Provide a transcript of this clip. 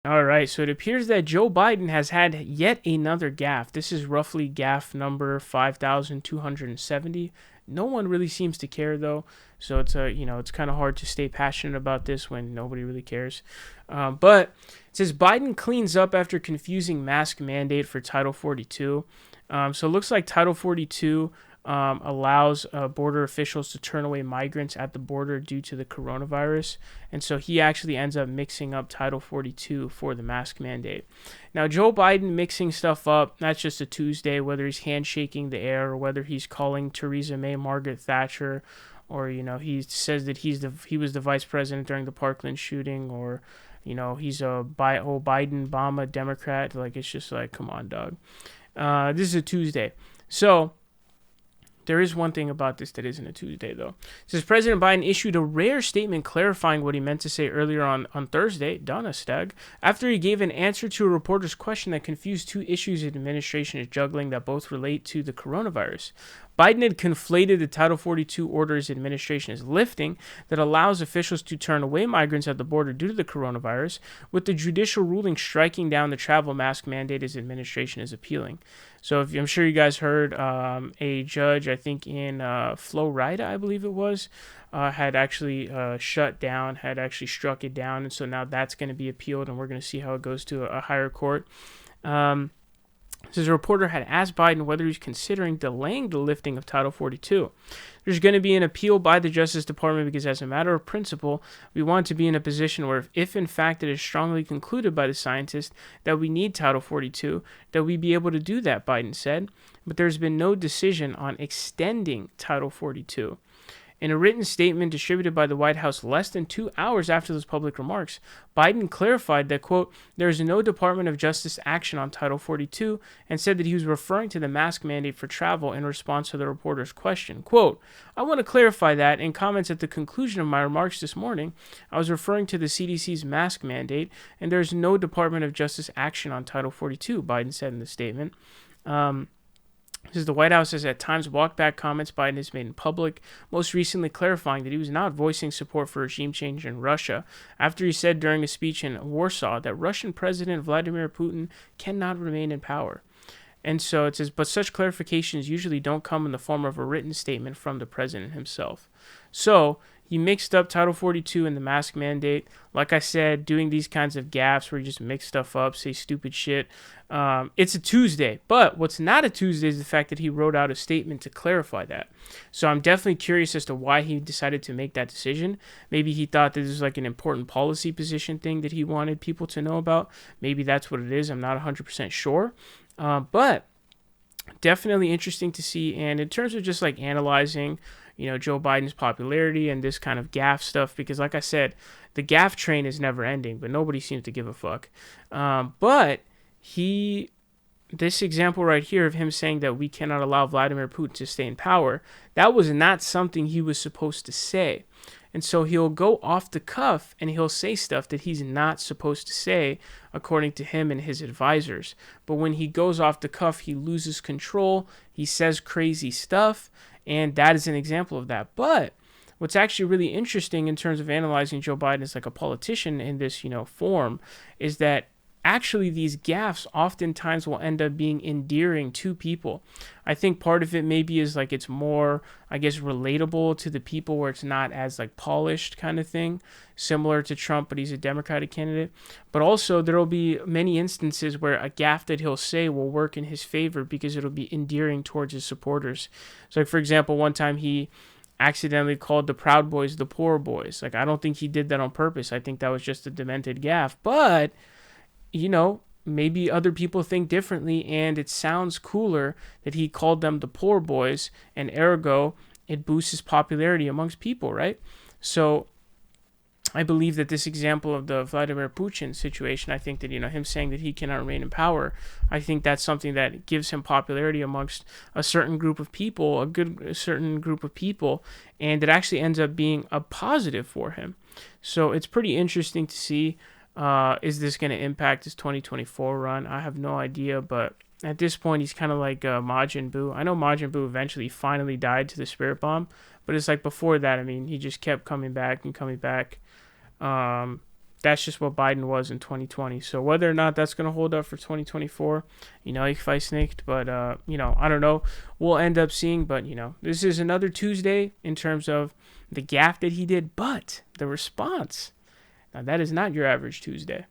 All right, so it appears that Joe Biden has had yet another gaffe. This is roughly gaffe number 5,270. No one really seems to care though, so it's kind of hard to stay passionate about this when nobody really cares. But it says Biden cleans up after confusing mask mandate for Title 42. So it looks like Title 42 allows border officials to turn away migrants at the border due to the coronavirus. And so he actually ends up mixing up Title 42 for the mask mandate. Now, Joe Biden mixing stuff up, that's just a Tuesday, whether he's handshaking the air or whether he's calling Theresa May Margaret Thatcher, or, he says that he was the vice president during the Parkland shooting, or, he's a Biden, Obama, Democrat. Like, it's just like, come on, dog. This is a Tuesday. So, there is one thing about this that isn't a Tuesday, though. It says President Biden issued a rare statement clarifying what he meant to say earlier on Thursday, Donnerstag, after he gave an answer to a reporter's question that confused two issues his administration is juggling that both relate to the coronavirus. Biden had conflated the Title 42 order his administration is lifting that allows officials to turn away migrants at the border due to the coronavirus, with the judicial ruling striking down the travel mask mandate his administration is appealing. So I'm sure you guys heard a judge, I think in Florida, I believe it was, had actually had actually struck it down. And so now that's going to be appealed, and we're going to see how it goes to a higher court. Says a reporter had asked Biden whether he's considering delaying the lifting of Title 42. There's going to be an appeal by the Justice Department because, as a matter of principle, we want to be in a position where, if in fact it is strongly concluded by the scientists that we need Title 42, that we be able to do that, Biden said. But there's been no decision on extending Title 42. In a written statement distributed by the White House less than 2 hours after those public remarks, Biden clarified that, quote, there is no Department of Justice action on Title 42, and said that he was referring to the mask mandate for travel in response to the reporter's question. Quote, I want to clarify that in comments at the conclusion of my remarks this morning, I was referring to the CDC's mask mandate, and there is no Department of Justice action on Title 42, Biden said in the statement. Says the White House has at times walked back comments Biden has made in public, most recently clarifying that he was not voicing support for regime change in Russia, after he said during a speech in Warsaw that Russian President Vladimir Putin cannot remain in power. And so it says, but such clarifications usually don't come in the form of a written statement from the president himself. So he mixed up Title 42 and the mask mandate. Like I said, doing these kinds of gaffes where you just mix stuff up, say stupid shit. It's a Tuesday, but what's not a Tuesday is the fact that he wrote out a statement to clarify that. So I'm definitely curious as to why he decided to make that decision. Maybe he thought that this was like an important policy position thing that he wanted people to know about. Maybe that's what it is. I'm not 100% sure. But definitely interesting to see. And in terms of just like analyzing, Joe Biden's popularity and this kind of gaffe stuff, because like I said, the gaffe train is never ending, but nobody seems to give a fuck. But this example right here of him saying that we cannot allow Vladimir Putin to stay in power, that was not something he was supposed to say. And so he'll go off the cuff and he'll say stuff that he's not supposed to say, according to him and his advisors. But when he goes off the cuff, he loses control. He says crazy stuff. And that is an example of that. But what's actually really interesting in terms of analyzing Joe Biden as like a politician in this, form, is that actually these gaffes oftentimes will end up being endearing to people. I think part of it maybe is like it's more, I guess, relatable to the people where it's not as like polished kind of thing, similar to Trump, but he's a Democratic candidate. But also there will be many instances where a gaffe that he'll say will work in his favor because it'll be endearing towards his supporters. So like, for example, one time he accidentally called the Proud Boys the Poor Boys. Like, I don't think he did that on purpose. I think that was just a demented gaffe. But maybe other people think differently, and it sounds cooler that he called them the poor boys, and ergo, it boosts his popularity amongst people, right? So I believe that this example of the Vladimir Putin situation, I think that, him saying that he cannot remain in power, I think that's something that gives him popularity amongst a certain group of people, a certain group of people, and it actually ends up being a positive for him. So it's pretty interesting to see. Is this going to impact his 2024 run? I have no idea, but at this point, he's kind of like Majin Buu. I know Majin Buu eventually finally died to the spirit bomb, but it's like before that, I mean, he just kept coming back and coming back. that's just what Biden was in 2020. So whether or not that's going to hold up for 2024, ich weiß nicht. But, I don't know. We'll end up seeing. But, this is another Tuesday in terms of the gaffe that he did. But the response, now that is not your average Tuesday.